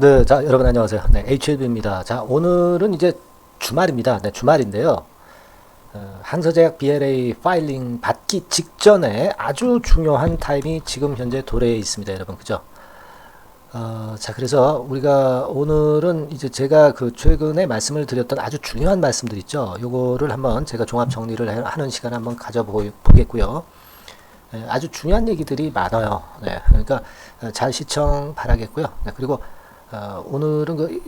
네, 자, 여러분 안녕하세요. 네, HLB입니다. 자, 오늘은 이제 주말입니다. 네, 주말인데요. 항서제약 BLA 파일링 받기 직전에 아주 중요한 타임이 지금 현재 도래해 있습니다, 여러분. 그죠? 자, 그래서 우리가 오늘은 이제 제가 그 최근에 말씀을 드렸던 아주 중요한 말씀들 있죠. 요거를 한번 제가 종합 정리를 하는 시간 한번 가져보겠고요. 아주 중요한 얘기들이 많아요. 네, 그러니까 잘 시청 바라겠고요. 네, 그리고 오늘은 그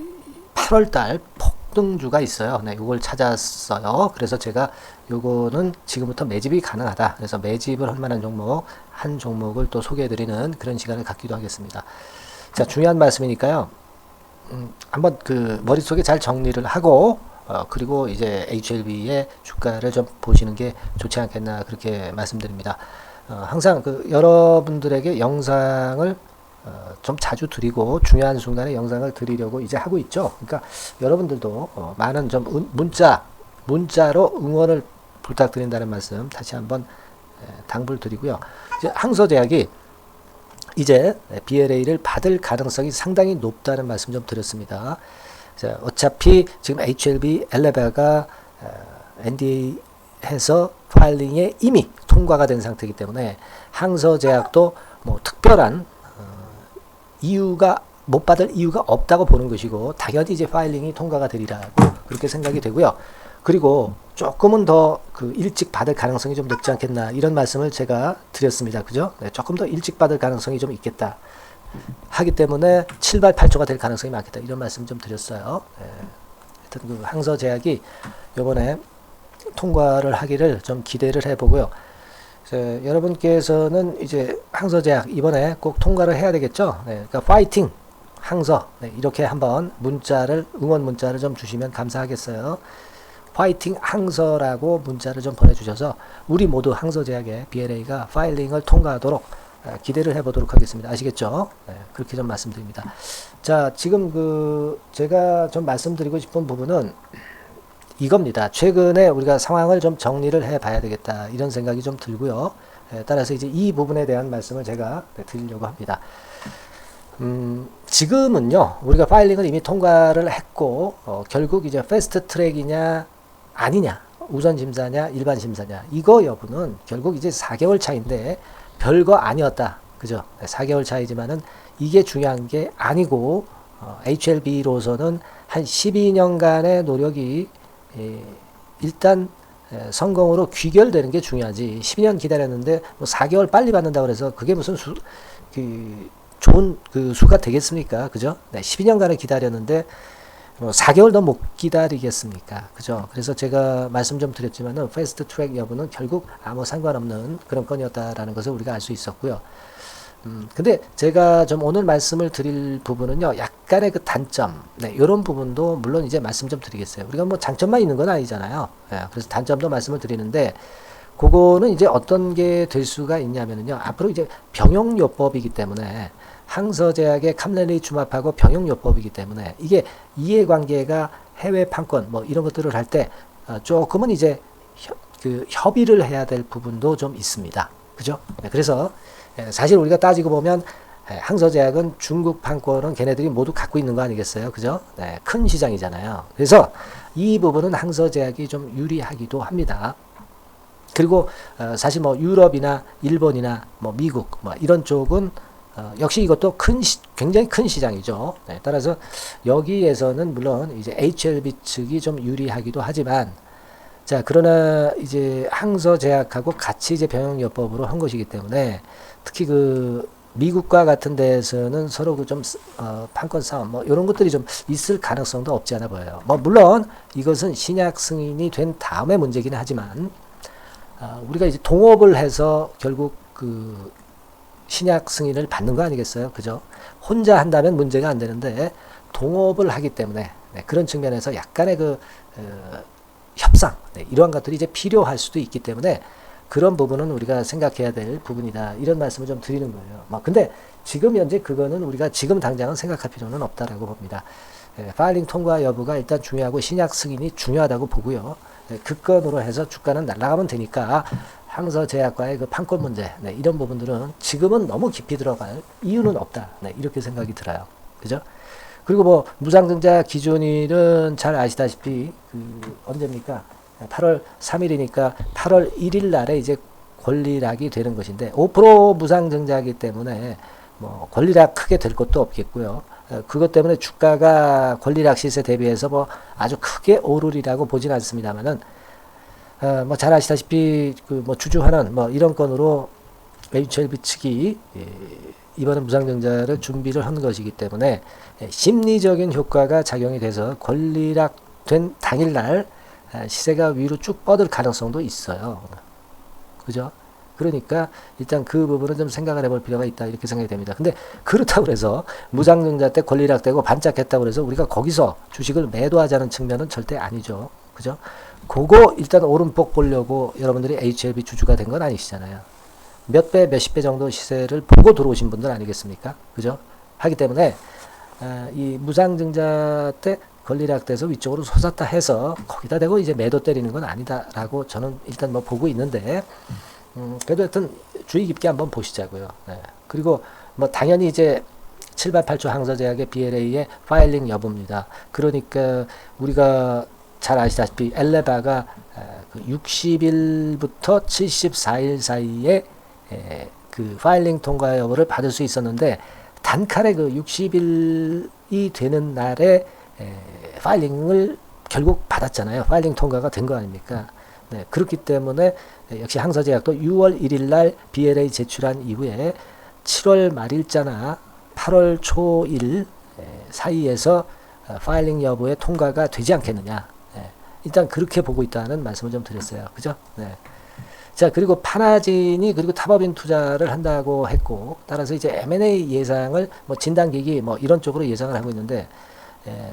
8월달 폭등주가 있어요. 네, 요걸 찾았어요. 그래서 제가 요거는 지금부터 매집이 가능하다. 그래서 매집을 할 만한 종목, 한 종목을 또 소개해드리는 그런 시간을 갖기도 하겠습니다. 자, 중요한 말씀이니까요. 한번 그 머릿속에 잘 정리를 하고, 그리고 이제 HLB의 주가를 좀 보시는 게 좋지 않겠나, 그렇게 말씀드립니다. 항상 그 여러분들에게 영상을 좀 자주 드리고 중요한 순간에 영상을 드리려고 이제 하고 있죠. 그러니까 여러분들도 많은 좀 문자로 응원을 부탁드린다는 말씀 다시 한번 당부를 드리고요. 이제 항서제약이 이제 BLA를 받을 가능성이 상당히 높다는 말씀 좀 드렸습니다. 자, 어차피 지금 HLB 엘레바가 NDA 해서 파일링에 이미 통과가 된 상태이기 때문에 항서제약도 뭐 특별한 이유가 못 받을 이유가 없다고 보는 것이고, 당연히 이제 파일링이 통과가 되리라고 그렇게 생각이 되고요. 그리고 조금은 더 그 일찍 받을 가능성이 좀 높지 않겠나, 이런 말씀을 제가 드렸습니다. 그죠? 네, 조금 더 일찍 받을 가능성이 좀 있겠다 하기 때문에 7발 8초가 될 가능성이 많겠다, 이런 말씀 좀 드렸어요. 네. 하여튼 그 항서제약이 이번에 통과를 하기를 좀 기대를 해보고요. 여러분께서는 이제 항서제약 이번에 꼭 통과를 해야 되겠죠. 네, 그러니까 파이팅 항서, 네, 이렇게 한번 응원 문자를 좀 주시면 감사하겠어요. 파이팅 항서라고 문자를 좀 보내주셔서 우리 모두 항서제약의 BLA가 파일링을 통과하도록 기대를 해보도록 하겠습니다. 아시겠죠? 네, 그렇게 좀 말씀드립니다. 자, 지금 그 제가 좀 말씀드리고 싶은 부분은 이겁니다. 최근에 우리가 상황을 좀 정리를 해 봐야 되겠다, 이런 생각이 좀 들고요. 따라서 이제 이 부분에 대한 말씀을 제가 드리려고 합니다. 지금은요, 우리가 파일링을 이미 통과를 했고, 결국 이제 패스트 트랙이냐 아니냐, 우선 심사냐 일반 심사냐, 이거 여부는 결국 이제 4개월 차인데 별거 아니었다. 그죠? 4개월 차이지만은 이게 중요한 게 아니고, HLB로서는 한 12년간의 노력이 일단 성공으로 귀결되는 게 중요하지, 12년 기다렸는데 뭐 4개월 빨리 받는다고 해서 그게 무슨 좋은 그 수가 되겠습니까? 그죠? 네, 12년간을 기다렸는데 뭐 4개월 더 못 기다리겠습니까? 그죠? 그래서 제가 말씀 좀 드렸지만은 패스트 트랙 여부는 결국 아무 상관없는 그런 건이었다라는 것을 우리가 알 수 있었고요. 근데 제가 좀 오늘 말씀을 드릴 부분은요, 약간의 그 단점, 네, 이런 부분도 물론 이제 말씀 좀 드리겠어요. 우리가 뭐 장점만 있는 건 아니잖아요. 네, 그래서 단점도 말씀을 드리는데, 그거는 이제 어떤 게 될 수가 있냐면요, 앞으로 이제 병용요법이기 때문에, 항서제약의 카멜리 주마하고 병용요법이기 때문에 이게 이해관계가 해외 판권 뭐 이런 것들을 할 때 조금은 이제 협의를 해야 될 부분도 좀 있습니다. 그죠? 네, 그래서 사실 우리가 따지고 보면 항서제약은 중국 판권은 걔네들이 모두 갖고 있는 거 아니겠어요? 그죠? 네, 큰 시장이잖아요. 그래서 이 부분은 항서제약이 좀 유리하기도 합니다. 그리고 사실 뭐 유럽이나 일본이나 뭐 미국 뭐 이런 쪽은 역시 이것도 굉장히 큰 시장이죠. 네, 따라서 여기에서는 물론 이제 HLB 측이 좀 유리하기도 하지만, 자, 그러나 이제 항서제약하고 같이 이제 병용요법으로 한 것이기 때문에, 특히 그 미국과 같은 데에서는 서로 그 좀 판권 싸움 뭐 이런 것들이 좀 있을 가능성도 없지 않아 보여요. 뭐 물론 이것은 신약 승인이 된 다음의 문제기는 하지만, 우리가 이제 동업을 해서 결국 그 신약 승인을 받는 거 아니겠어요? 그죠? 혼자 한다면 문제가 안 되는데 동업을 하기 때문에, 네, 그런 측면에서 약간의 그 협상, 네, 이러한 것들이 이제 필요할 수도 있기 때문에 그런 부분은 우리가 생각해야 될 부분이다, 이런 말씀을 좀 드리는 거예요. 근데 지금 현재 그거는 우리가 지금 당장은 생각할 필요는 없다라고 봅니다. 파일링 통과 여부가 일단 중요하고 신약 승인이 중요하다고 보고요. 그 건으로 해서 주가는 날아가면 되니까 항서제약과의 그 판권 문제, 네, 이런 부분들은 지금은 너무 깊이 들어갈 이유는 없다, 네, 이렇게 생각이 들어요. 그죠? 그리고 뭐 무상증자 기준일은 잘 아시다시피 언제입니까? 8월 3일이니까 8월 1일 날에 이제 권리락이 되는 것인데 5% 무상증자이기 때문에 뭐 권리락 크게 될 것도 없겠고요. 그것 때문에 주가가 권리락 시세 대비해서 뭐 아주 크게 오르리라고 보진 않습니다만은 뭐 잘 아시다시피 그 뭐 주주환원 뭐 이런 건으로 HLB 측이 이번에 무상증자를 준비를 한 것이기 때문에 심리적인 효과가 작용이 돼서 권리락 된 당일날 시세가 위로 쭉 뻗을 가능성도 있어요. 그죠? 그러니까 일단 그 부분은 좀 생각을 해볼 필요가 있다 이렇게 생각이 됩니다. 근데 그렇다고 해서 무상증자 때 권리락되고 반짝했다고 해서 우리가 거기서 주식을 매도하자는 측면은 절대 아니죠. 그죠? 그거 일단 오름폭 보려고 여러분들이 HLB 주주가 된 건 아니시잖아요. 몇 배, 몇십 배 정도 시세를 보고 들어오신 분들 아니겠습니까? 그죠? 하기 때문에 이 무상증자 때 권리락돼서 위쪽으로 솟았다 해서 거기다 대고 이제 매도 때리는 건 아니다라고 저는 일단 뭐 보고 있는데 그래도 하여튼 주의 깊게 한번 보시자고요. 네. 그리고 뭐 당연히 이제 7발 8초 항서제약의 BLA의 파일링 여부입니다. 그러니까 우리가 잘 아시다시피 엘레바가 60일부터 74일 사이에 그 파일링 통과 여부를 받을 수 있었는데 단칼에 그 60일이 되는 날에 파일링을 결국 받았잖아요. 파일링 통과가 된 거 아닙니까? 네, 그렇기 때문에 역시 항서제약도 6월 1일 날 BLA 제출한 이후에 7월 말일자나 8월 초일 사이에서 파일링 여부의 통과가 되지 않겠느냐. 일단 그렇게 보고 있다는 말씀을 좀 드렸어요. 그죠? 네. 자, 그리고 파나진이 그리고 탑업인 투자를 한다고 했고, 따라서 이제 M&A 예상을 뭐 진단기기 뭐 이런 쪽으로 예상을 하고 있는데,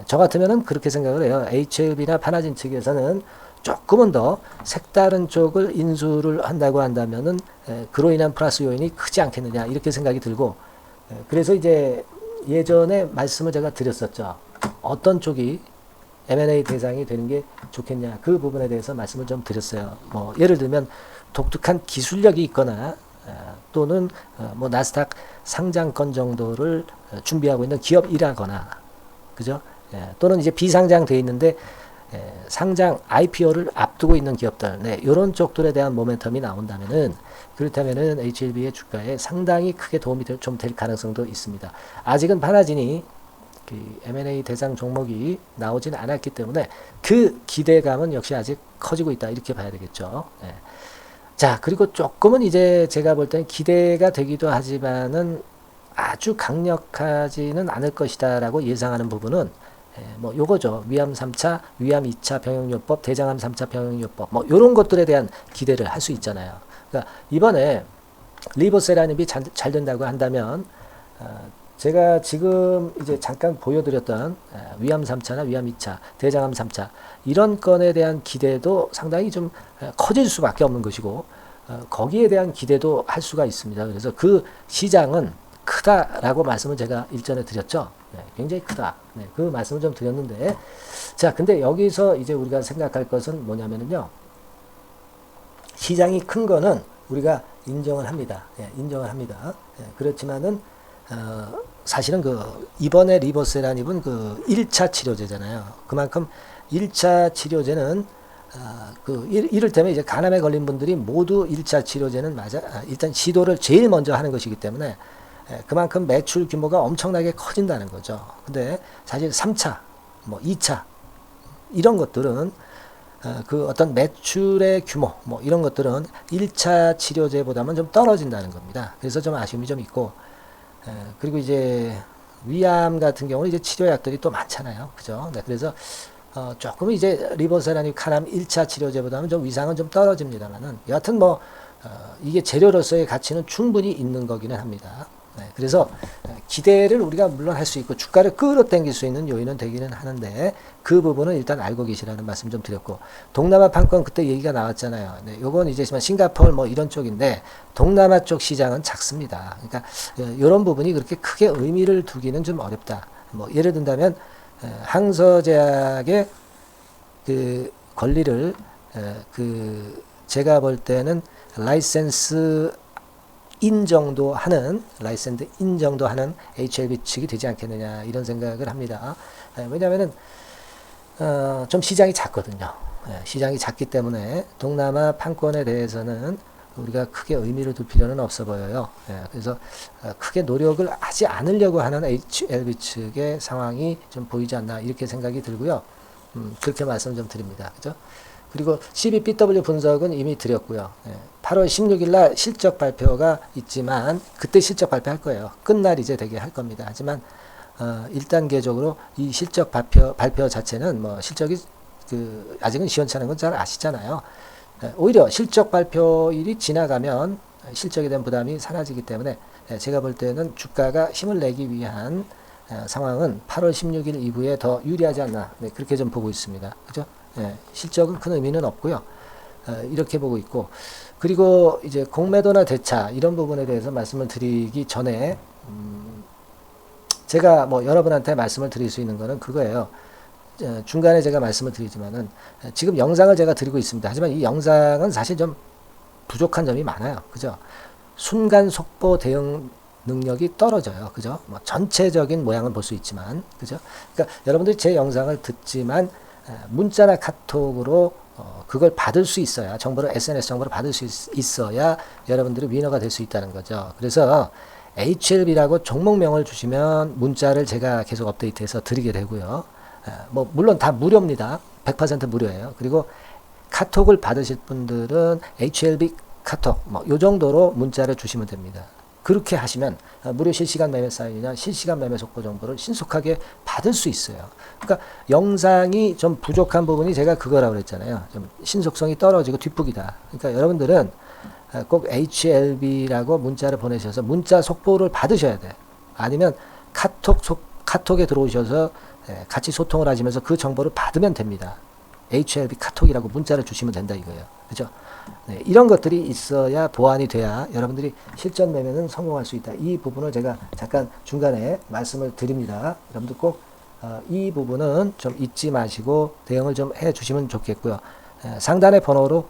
저 같으면은 그렇게 생각을 해요. HLB나 파나진 측에서는 조금은 더 색다른 쪽을 인수를 한다고 한다면은 그로 인한 플러스 요인이 크지 않겠느냐 이렇게 생각이 들고, 그래서 이제 예전에 말씀을 제가 드렸었죠. 어떤 쪽이 M&A 대상이 되는 게 좋겠냐 그 부분에 대해서 말씀을 좀 드렸어요. 뭐 예를 들면 독특한 기술력이 있거나 또는 뭐 나스닥 상장권 정도를 준비하고 있는 기업이라거나 그죠? 또는 이제 비상장돼 있는데 상장 IPO를 앞두고 있는 기업들, 네, 이런 쪽들에 대한 모멘텀이 나온다면은 그렇다면은 HLB의 주가에 상당히 크게 도움이 좀 될 가능성도 있습니다. 아직은 파나진이 그 M&A 대상 종목이 나오진 않았기 때문에 그 기대감은 역시 아직 커지고 있다 이렇게 봐야 되겠죠. 네. 자, 그리고 조금은 이제 제가 볼 때는 기대가 되기도 하지만은 아주 강력하지는 않을 것이다라고 예상하는 부분은 뭐 요거죠. 위암 3차, 위암 2차 병용요법, 대장암 3차 병용요법 뭐 요런 것들에 대한 기대를 할 수 있잖아요. 그러니까 이번에 리보세라닙이 잘 된다고 한다면 제가 지금 이제 잠깐 보여드렸던 위암 3차나 위암 2차, 대장암 3차 이런 건에 대한 기대도 상당히 좀 커질 수밖에 없는 것이고 거기에 대한 기대도 할 수가 있습니다. 그래서 그 시장은 크다라고 말씀을 제가 일전에 드렸죠. 네, 굉장히 크다. 네, 그 말씀을 좀 드렸는데 자, 근데 여기서 이제 우리가 생각할 것은 뭐냐면요. 시장이 큰 거는 우리가 인정을 합니다. 예, 인정을 합니다. 예, 그렇지만은 사실은 그 이번에 리버세라닙은 그 1차 치료제잖아요. 그만큼 1차 치료제는 이를테면 이제 간암에 걸린 분들이 모두 1차 치료제는 일단 시도를 제일 먼저 하는 것이기 때문에 그만큼 매출 규모가 엄청나게 커진다는 거죠. 근데 사실 3차, 뭐 2차 이런 것들은 그 어떤 매출의 규모 뭐 이런 것들은 1차 치료제보다는 좀 떨어진다는 겁니다. 그래서 좀 아쉬움이 좀 있고 그리고 이제 위암 같은 경우는 이제 치료약들이 또 많잖아요. 그죠? 네, 그래서 조금 이제 리보세라닙 카람 1차 치료제보다는 좀 위상은 좀 떨어집니다만은 여하튼 뭐 이게 재료로서의 가치는 충분히 있는 거기는 합니다. 네, 그래서 기대를 우리가 물론 할 수 있고 주가를 끌어당길 수 있는 요인은 되기는 하는데 그 부분은 일단 알고 계시라는 말씀 좀 드렸고 동남아 판권 그때 얘기가 나왔잖아요. 네, 요건 이제 싱가포르 뭐 이런 쪽인데 동남아 쪽 시장은 작습니다. 그러니까 이런 부분이 그렇게 크게 의미를 두기는 좀 어렵다. 뭐 예를 든다면 항서제약의 그 권리를 그 제가 볼 때는 라이센스 인정도 하는 라이센스 인정도 하는 HLB 측이 되지 않겠느냐 이런 생각을 합니다. 왜냐하면은 좀 시장이 작거든요. 시장이 작기 때문에 동남아 판권에 대해서는 우리가 크게 의미를 둘 필요는 없어 보여요. 그래서 크게 노력을 하지 않으려고 하는 HLB 측의 상황이 좀 보이지 않나 이렇게 생각이 들고요. 그렇게 말씀 좀 드립니다. 그죠? 그리고 CBBW 분석은 이미 드렸고요. 8월 16일 날 실적 발표가 있지만 그때 실적 발표할 거예요. 끝날 이제 되게 할 겁니다. 하지만 1단계적으로 이 실적 발표 자체는 뭐 실적이 아직은 시원찮은 건 잘 아시잖아요. 오히려 실적 발표일이 지나가면 실적에 대한 부담이 사라지기 때문에 제가 볼 때는 주가가 힘을 내기 위한 상황은 8월 16일 이후에 더 유리하지 않나 그렇게 좀 보고 있습니다. 그죠? 실적은 큰 의미는 없고요. 이렇게 보고 있고 그리고 이제 공매도나 대차 이런 부분에 대해서 말씀을 드리기 전에 제가 뭐 여러분한테 말씀을 드릴 수 있는 거는 그거예요. 중간에 제가 말씀을 드리지만은 지금 영상을 제가 드리고 있습니다. 하지만 이 영상은 사실 좀 부족한 점이 많아요. 그죠? 순간 속보 대응 능력이 떨어져요. 그죠? 뭐 전체적인 모양은 볼 수 있지만, 그죠? 그러니까 여러분들이 제 영상을 듣지만 문자나 카톡으로 그걸 받을 수 있어야 정보를 SNS 정보를 받을 수 있어야 여러분들이 위너가 될 수 있다는 거죠. 그래서 HLB라고 종목명을 주시면 문자를 제가 계속 업데이트해서 드리게 되고요. 뭐 물론 다 무료입니다. 100% 무료예요. 그리고 카톡을 받으실 분들은 HLB 카톡 뭐 요 정도로 문자를 주시면 됩니다. 그렇게 하시면 무료 실시간 매매 사인이나 실시간 매매 속보 정보를 신속하게 받을 수 있어요. 그러니까 영상이 좀 부족한 부분이 제가 그거라고 그랬잖아요. 좀 신속성이 떨어지고 뒷북이다. 그러니까 여러분들은 꼭 HLB라고 문자를 보내셔서 문자 속보를 받으셔야 돼. 아니면 카톡에 들어오셔서 같이 소통을 하시면서 그 정보를 받으면 됩니다. HLB 카톡이라고 문자를 주시면 된다 이거예요. 그죠? 네, 이런 것들이 있어야 보완이 돼야 여러분들이 실전 매매는 성공할 수 있다. 이 부분을 제가 잠깐 중간에 말씀을 드립니다. 여러분들 꼭 이 부분은 좀 잊지 마시고 대응을 좀 해 주시면 좋겠고요. 상단의 번호로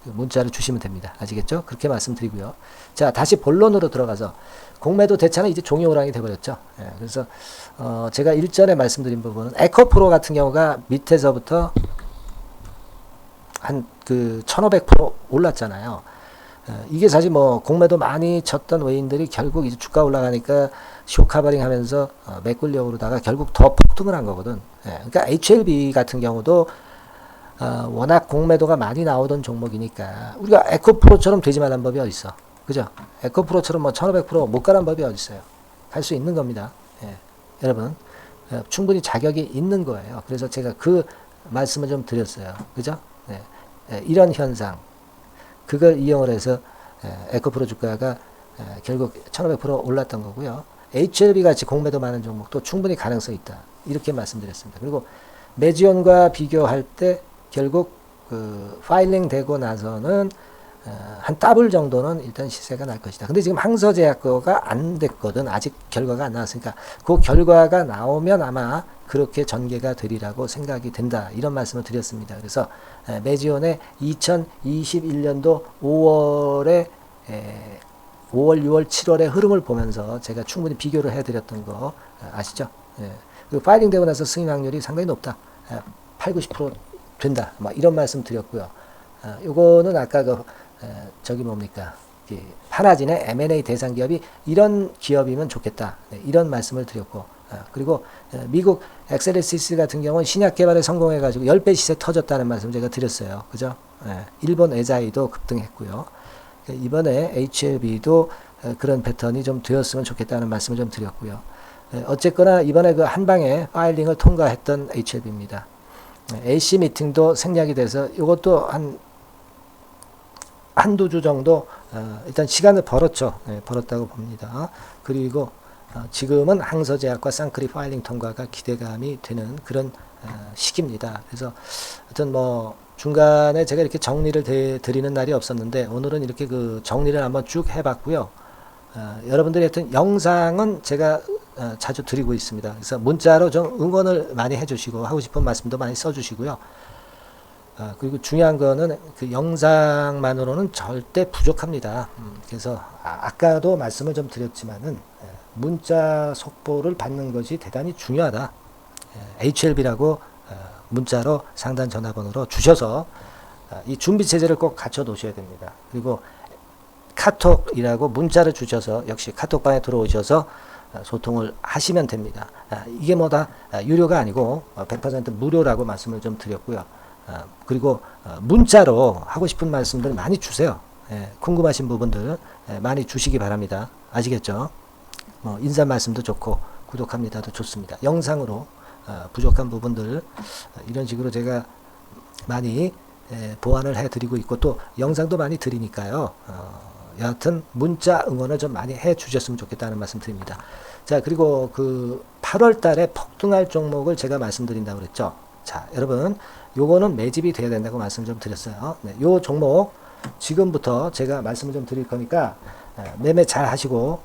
문자를 주시면 됩니다. 아시겠죠? 그렇게 말씀드리고요. 자, 다시 본론으로 들어가서 공매도 대차는 이제 종이호랑이 돼버렸죠. 그래서 제가 일전에 말씀드린 부분은 에코프로 같은 경우가 밑에서부터 한 1500% 올랐잖아요. 이게 사실 뭐 공매도 많이 쳤던 외인들이 결국 이제 주가 올라가니까 쇼카버링 하면서 메꾸려고 그러다가 결국 더 폭등을 한 거거든. 그러니까 HLB 같은 경우도 워낙 공매도가 많이 나오던 종목이니까 우리가 에코프로처럼 되지 말란 법이 어디 있어. 그죠? 에코프로처럼 뭐 1500% 못 가란 법이 어디 있어요. 갈 수 있는 겁니다. 여러분 충분히 자격이 있는 거예요. 그래서 제가 그 말씀을 좀 드렸어요. 그죠? 이런 현상 그걸 이용을 해서 에코프로 주가가 결국 1500% 올랐던 거고요. HLB 같이 공매도 많은 종목도 충분히 가능성이 있다. 이렇게 말씀드렸습니다. 그리고 매지온과 비교할 때 결국 파일링 되고 나서는 한 더블 정도는 일단 시세가 날 것이다. 근데 지금 항서제약 거가 안 됐거든. 아직 결과가 안 나왔으니까 그 결과가 나오면 아마 그렇게 전개가 되리라고 생각이 된다. 이런 말씀을 드렸습니다. 그래서 매지온의 2021년도 5월, 6월, 7월의 흐름을 보면서 제가 충분히 비교를 해드렸던 거 아시죠? 그리고 파일링 되고 나서 승인 확률이 상당히 높다. 80, 90% 된다. 막 이런 말씀 드렸고요. 요거는 아까 저기 뭡니까? 파나진의 M&A 대상 기업이 이런 기업이면 좋겠다. 이런 말씀을 드렸고, 그리고 미국 엑셀시스 같은 경우는 신약 개발에 성공해가지고 10배 시세 터졌다는 말씀 제가 드렸어요. 그죠? 일본 에자이도 급등했고요. 이번에 HLB도 그런 패턴이 좀 되었으면 좋겠다는 말씀을 좀 드렸고요. 어쨌거나 이번에 그 한방에 파일링을 통과했던 HLB입니다. AC 미팅도 생략이 돼서 이것도 한두 주 정도 일단 시간을 벌었죠. 벌었다고 봅니다. 그리고 지금은 항서제약과 쌍크리 파일링 통과가 기대감이 되는 그런 시기입니다. 그래서 하여튼 뭐 중간에 제가 이렇게 정리를 드리는 날이 없었는데 오늘은 이렇게 그 정리를 한번 쭉 해봤고요. 여러분들이 하여튼 영상은 제가 자주 드리고 있습니다. 그래서 문자로 좀 응원을 많이 해주시고 하고 싶은 말씀도 많이 써주시고요. 그리고 중요한 거는 그 영상만으로는 절대 부족합니다. 그래서 아까도 말씀을 좀 드렸지만은 문자 속보를 받는 것이 대단히 중요하다. HLB라고 문자로 상단 전화번호로 주셔서 이 준비 체제를 꼭 갖춰 놓으셔야 됩니다. 그리고 카톡이라고 문자를 주셔서 역시 카톡방에 들어오셔서 소통을 하시면 됩니다. 이게 뭐다 유료가 아니고 100% 무료라고 말씀을 좀 드렸고요. 그리고 문자로 하고 싶은 말씀들 많이 주세요. 궁금하신 부분들 많이 주시기 바랍니다. 아시겠죠? 인사 말씀도 좋고 구독합니다도 좋습니다. 영상으로 부족한 부분들 이런 식으로 제가 많이 보완을 해드리고 있고 또 영상도 많이 드리니까요. 여하튼 문자 응원을 좀 많이 해 주셨으면 좋겠다는 말씀 드립니다. 자, 그리고 그 8월 달에 폭등할 종목을 제가 말씀드린다고 그랬죠. 자, 여러분 요거는 매집이 돼야 된다고 말씀 좀 드렸어요. 네, 요 종목 지금부터 제가 말씀을 좀 드릴 거니까 매매 잘 하시고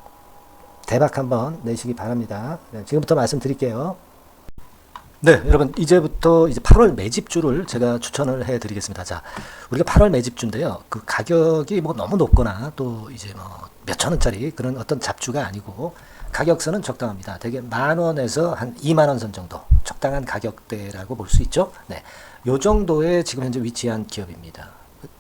대박 한번 내시기 바랍니다. 네, 지금부터 말씀드릴게요. 네, 여러분 이제부터 이제 8월 매집주를 제가 추천을 해드리겠습니다. 자, 우리가 8월 매집주인데요. 그 가격이 뭐 너무 높거나 또 이제 뭐 몇천 원짜리 그런 어떤 잡주가 아니고 가격선은 적당합니다. 대개 10,000원에서 한 20,000원 선 정도 적당한 가격대라고 볼 수 있죠. 네, 요 정도에 지금 현재 위치한 기업입니다.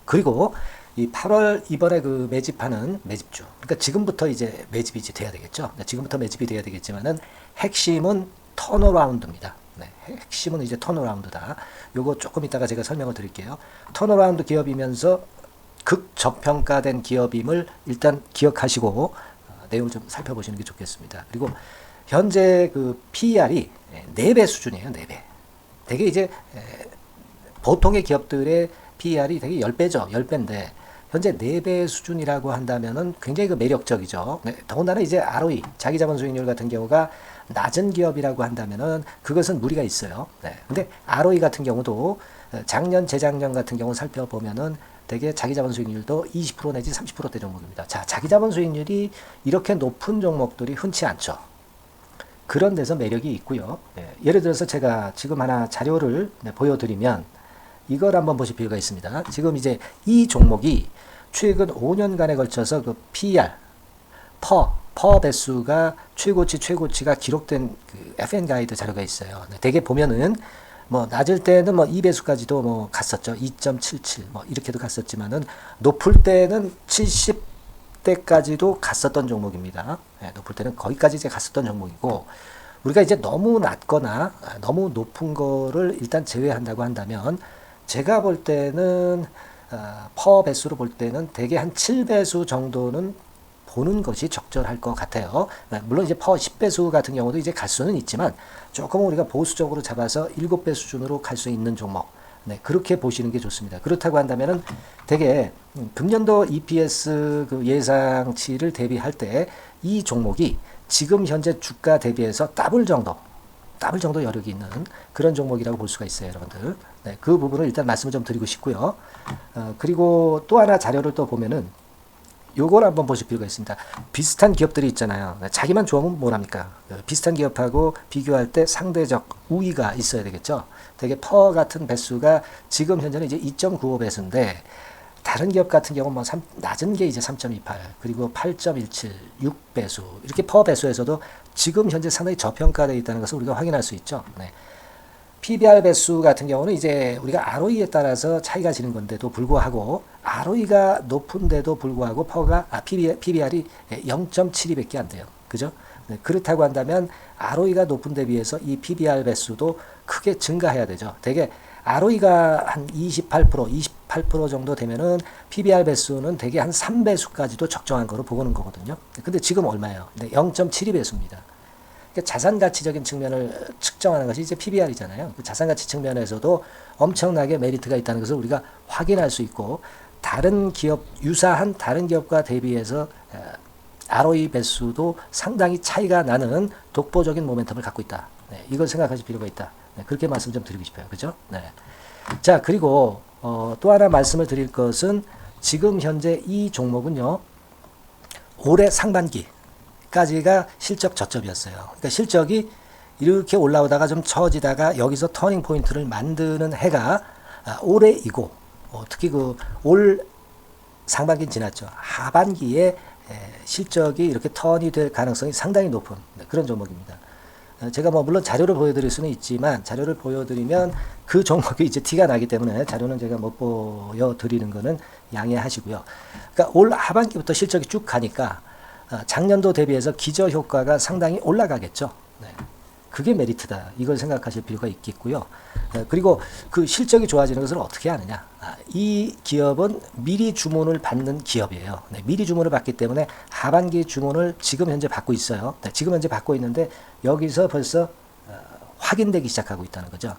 그리고 이 8월 이번에 그 매집하는 매집주, 그러니까 지금부터 이제 매집이 이제 돼야 되겠죠. 네, 지금부터 매집이 돼야 되겠지만은 핵심은 턴어라운드입니다. 네, 핵심은 이제 턴어라운드다. 요거 조금 이따가 제가 설명을 드릴게요. 턴어라운드 기업이면서 극저평가된 기업임을 일단 기억하시고 내용을 좀 살펴보시는 게 좋겠습니다. 그리고 현재 그 PER이 4배 수준이에요. 4배. 되게 이제 보통의 기업들의 PER이 되게 10배죠. 10배인데 현재 4배 수준이라고 한다면은 굉장히 그 매력적이죠. 네, 더군다나 이제 ROE, 자기자본 수익률 같은 경우가 낮은 기업이라고 한다면은 그것은 무리가 있어요. 네. 근데 ROE 같은 경우도 작년, 재작년 같은 경우 살펴보면은 되게 자기자본 수익률도 20% 내지 30%대 종목입니다. 자, 자기자본 수익률이 이렇게 높은 종목들이 흔치 않죠. 그런 데서 매력이 있고요. 네. 예를 들어서 제가 지금 하나 자료를 보여드리면 이걸 한번 보실 필요가 있습니다. 지금 이제 이 종목이 최근 5년간에 걸쳐서 그 PER, 퍼 배수가 최고치가 기록된 그 FN 가이드 자료가 있어요. 대개 보면은 뭐 낮을 때는 뭐 2배수까지도 뭐 갔었죠. 2.77 뭐 이렇게도 갔었지만은 높을 때는 70대까지도 갔었던 종목입니다. 네, 높을 때는 거기까지 이제 갔었던 종목이고 우리가 이제 너무 낮거나 너무 높은 거를 일단 제외한다고 한다면 제가 볼 때는 퍼 배수로 볼 때는 대개 한 7배수 정도는 보는 것이 적절할 것 같아요. 물론 이제 퍼 10배수 같은 경우도 이제 갈 수는 있지만 조금 우리가 보수적으로 잡아서 7배 수준으로 갈 수 있는 종목. 네, 그렇게 보시는 게 좋습니다. 그렇다고 한다면은 되게 금년도 EPS 그 예상치를 대비할 때 이 종목이 지금 현재 주가 대비해서 더블 정도 여력이 있는 그런 종목이라고 볼 수가 있어요, 여러분들. 네, 그 부분을 일단 말씀을 좀 드리고 싶고요. 그리고 또 하나 자료를 또 보면은 요걸 한번 보실 필요가 있습니다. 비슷한 기업들이 있잖아요. 자기만 좋으면 뭐랍니까? 비슷한 기업하고 비교할 때 상대적 우위가 있어야 되겠죠. 되게 퍼 같은 배수가 지금 현재는 이제 2.95배수인데 다른 기업 같은 경우는 뭐 낮은 게 이제 3.28 그리고 8.17 6배수 이렇게 퍼 배수에서도 지금 현재 상당히 저평가되어 있다는 것을 우리가 확인할 수 있죠. 네. PBR 배수 같은 경우는 이제 우리가 ROE에 따라서 차이가 지는 건데도 불구하고 ROE가 높은데도 불구하고 PBR이 0.72밖에 안 돼요. 그죠? 네, 그렇다고 한다면 ROE가 높은 데 비해서 이 PBR 배수도 크게 증가해야 되죠. 되게 ROE가 한 28% 정도 되면은 PBR 배수는 되게 한 3배수까지도 적정한 거로 보고는 거거든요. 근데 지금 얼마예요? 0.72배수입니다. 자산 가치적인 측면을 측정하는 것이 이제 PBR이잖아요. 그 자산 가치 측면에서도 엄청나게 메리트가 있다는 것을 우리가 확인할 수 있고 다른 기업 유사한 다른 기업과 대비해서 ROE 배수도 상당히 차이가 나는 독보적인 모멘텀을 갖고 있다. 네, 이걸 생각하실 필요가 있다. 네, 그렇게 말씀 좀 드리고 싶어요. 그죠? 네. 자, 그리고 또 하나 말씀을 드릴 것은 지금 현재 이 종목은요. 올해 상반기 까지가 실적 저점이었어요. 그러니까 실적이 이렇게 올라오다가 좀 처지다가 여기서 터닝 포인트를 만드는 해가 올해이고 특히 그 올 상반기 지났죠. 하반기에 실적이 이렇게 턴이 될 가능성이 상당히 높은 그런 종목입니다. 제가 뭐 물론 자료를 보여드릴 수는 있지만 자료를 보여드리면 그 종목이 이제 티가 나기 때문에 자료는 제가 못 보여드리는 거는 양해하시고요. 그러니까 올 하반기부터 실적이 쭉 가니까 작년도 대비해서 기저 효과가 상당히 올라가겠죠. 네. 그게 메리트다. 이걸 생각하실 필요가 있겠고요. 그리고 그 실적이 좋아지는 것을 어떻게 하느냐. 이 기업은 미리 주문을 받는 기업이에요. 네, 미리 주문을 받기 때문에 하반기 주문을 지금 현재 받고 있어요. 네, 지금 현재 받고 있는데 여기서 벌써 확인되기 시작하고 있다는 거죠.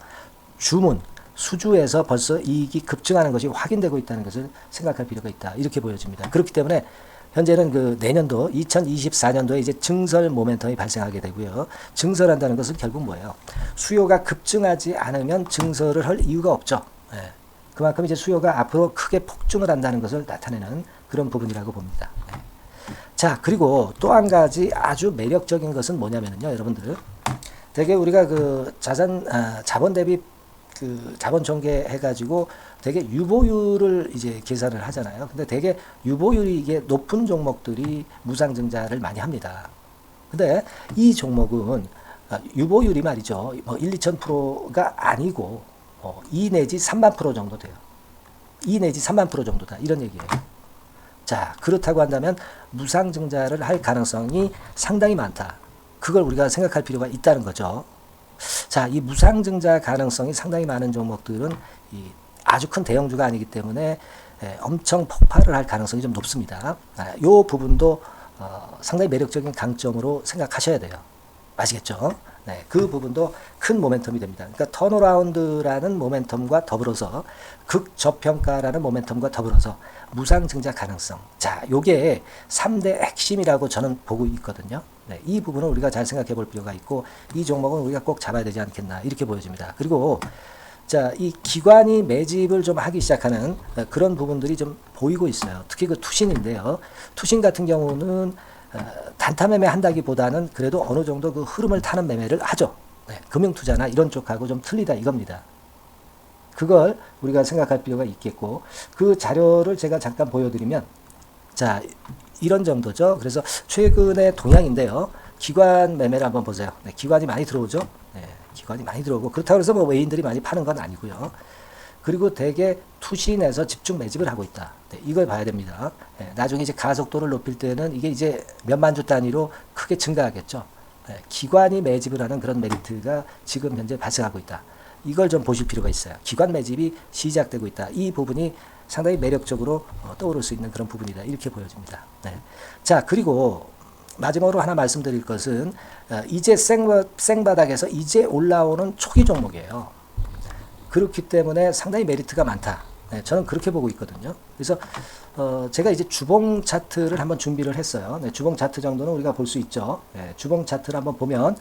주문, 수주에서 벌써 이익이 급증하는 것이 확인되고 있다는 것을 생각할 필요가 있다. 이렇게 보여집니다. 그렇기 때문에 현재는 그 내년도 2024년도에 이제 증설 모멘텀이 발생하게 되고요. 증설한다는 것은 결국 뭐예요? 수요가 급증하지 않으면 증설을 할 이유가 없죠. 예. 그만큼 이제 수요가 앞으로 크게 폭증을 한다는 것을 나타내는 그런 부분이라고 봅니다. 예. 자, 그리고 또 한 가지 아주 매력적인 것은 뭐냐면요, 여러분들. 되게 우리가 그 자본 대비 그 자본 전개해가지고 되게 유보율을 이제 계산을 하잖아요. 근데 되게 유보율이 이게 높은 종목들이 무상증자를 많이 합니다. 근데 이 종목은 유보율이 말이죠. 뭐 1, 2,000%가 아니고 2 내지 3만 프로 정도 돼요. 2 내지 3만 프로 정도다. 이런 얘기예요. 자, 그렇다고 한다면 무상증자를 할 가능성이 상당히 많다. 그걸 우리가 생각할 필요가 있다는 거죠. 자, 이 무상증자 가능성이 상당히 많은 종목들은 아주 큰 대형주가 아니기 때문에 엄청 폭발을 할 가능성이 좀 높습니다. 이 부분도 상당히 매력적인 강점으로 생각하셔야 돼요. 아시겠죠? 네, 그 부분도 큰 모멘텀이 됩니다. 그러니까 턴어라운드라는 모멘텀과 더불어서 극저평가라는 모멘텀과 더불어서 무상증자 가능성. 자, 요게 3대 핵심이라고 저는 보고 있거든요. 네, 이 부분을 우리가 잘 생각해 볼 필요가 있고 이 종목은 우리가 꼭 잡아야 되지 않겠나 이렇게 보여집니다. 그리고 자, 이 기관이 매집을 좀 하기 시작하는 그런 부분들이 좀 보이고 있어요. 특히 그 투신인데요. 투신 같은 경우는 단타 매매 한다기보다는 그래도 어느 정도 그 흐름을 타는 매매를 하죠. 네, 금융투자나 이런 쪽하고 좀 틀리다 이겁니다. 그걸 우리가 생각할 필요가 있겠고 그 자료를 제가 잠깐 보여드리면 자, 이런 정도죠. 그래서 최근의 동향인데요. 기관 매매를 한번 보세요. 네, 기관이 많이 들어오죠. 네, 기관이 많이 들어오고 그렇다고 해서 뭐 외인들이 많이 파는 건 아니고요. 그리고 대개 투신에서 집중 매집을 하고 있다. 네, 이걸 봐야 됩니다. 네, 나중에 이제 가속도를 높일 때는 이게 이제 몇만 주 단위로 크게 증가하겠죠. 네, 기관이 매집을 하는 그런 메리트가 지금 현재 발생하고 있다. 이걸 좀 보실 필요가 있어요. 기관 매집이 시작되고 있다. 이 부분이 상당히 매력적으로 떠오를 수 있는 그런 부분이다. 이렇게 보여집니다. 네. 자, 그리고 마지막으로 하나 말씀드릴 것은 이제 생바닥에서 이제 올라오는 초기 종목이에요. 그렇기 때문에 상당히 메리트가 많다. 네, 저는 그렇게 보고 있거든요. 그래서 제가 이제 주봉 차트를 한번 준비를 했어요. 네, 주봉 차트 정도는 우리가 볼 수 있죠. 네, 주봉 차트를 한번 보면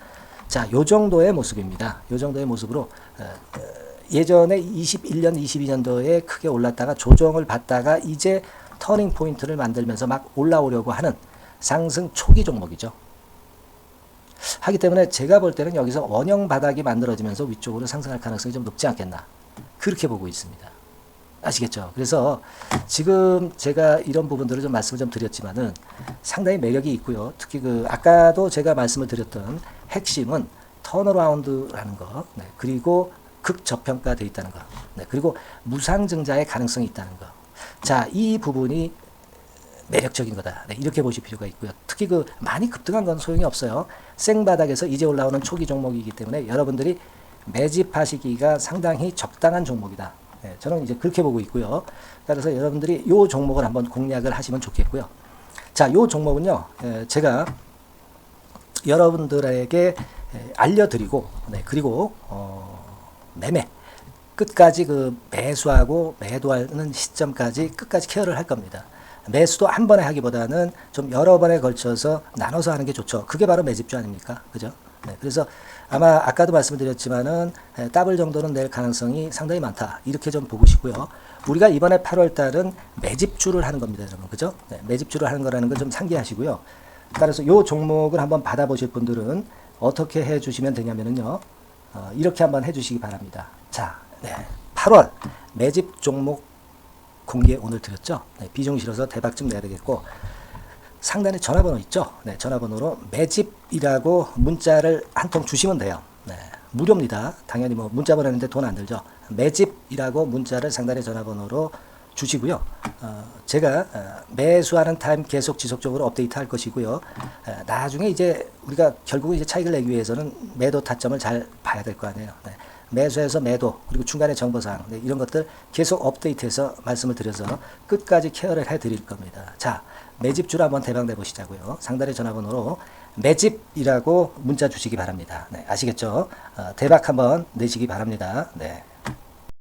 자, 요 정도의 모습입니다. 요 정도의 모습으로 예전에 21년, 22년도에 크게 올랐다가 조정을 받다가 이제 터닝 포인트를 만들면서 막 올라오려고 하는 상승 초기 종목이죠. 하기 때문에 제가 볼 때는 여기서 원형 바닥이 만들어지면서 위쪽으로 상승할 가능성이 좀 높지 않겠나. 그렇게 보고 있습니다. 아시겠죠? 그래서 지금 제가 이런 부분들을 좀 말씀을 좀 드렸지만은 상당히 매력이 있고요. 특히 그 아까도 제가 말씀을 드렸던 핵심은 턴어라운드라는 거, 네, 그리고 극저평가되어 있다는 거, 네, 그리고 무상증자의 가능성이 있다는 거. 자, 이 부분이 매력적인 거다. 네, 이렇게 보실 필요가 있고요. 특히 그 많이 급등한 건 소용이 없어요. 생바닥에서 이제 올라오는 초기 종목이기 때문에 여러분들이 매집하시기가 상당히 적당한 종목이다. 네, 저는 이제 그렇게 보고 있고요. 따라서 여러분들이 이 종목을 한번 공략을 하시면 좋겠고요. 자, 이 종목은요, 제가 여러분들에게 알려드리고, 네, 그리고 매매 끝까지 그 매수하고 매도하는 시점까지 끝까지 케어를 할 겁니다. 매수도 한 번에 하기보다는 좀 여러 번에 걸쳐서 나눠서 하는 게 좋죠. 그게 바로 매집주 아닙니까? 그죠? 네, 그래서 아마 아까도 말씀드렸지만은 더블 정도는 낼 가능성이 상당히 많다. 이렇게 좀 보시고요. 우리가 이번에 8월 달은 매집주를 하는 겁니다, 여러분. 그죠? 네, 매집주를 하는 거라는 걸 좀 상기하시고요. 따라서 이 종목을 한번 받아보실 분들은 어떻게 해 주시면 되냐면요. 이렇게 한번 해 주시기 바랍니다. 자, 네, 8월 매집 종목 공개 오늘 드렸죠. 네, 비중 실어서 대박 좀 내야 되겠고, 상단에 전화번호 있죠. 네, 전화번호로 매집이라고 문자를 한 통 주시면 돼요. 네, 무료입니다. 당연히 뭐 문자 보내는데 돈 안 들죠. 매집이라고 문자를 상단의 전화번호로 주시고요. 제가 매수하는 타임 계속 지속적으로 업데이트 할 것이고요. 나중에 이제 우리가 결국 이제 차익을 내기 위해서는 매도 타점을 잘 봐야 될 거 아니에요. 네. 매수해서 매도, 그리고 중간에 정보사항, 네, 이런 것들 계속 업데이트해서 말씀을 드려서 끝까지 케어를 해 드릴 겁니다. 자, 매집주로 한번 대박 내보시자고요. 상단의 전화번호로 매집이라고 문자 주시기 바랍니다. 네, 아시겠죠? 대박 한번 내시기 바랍니다. 네.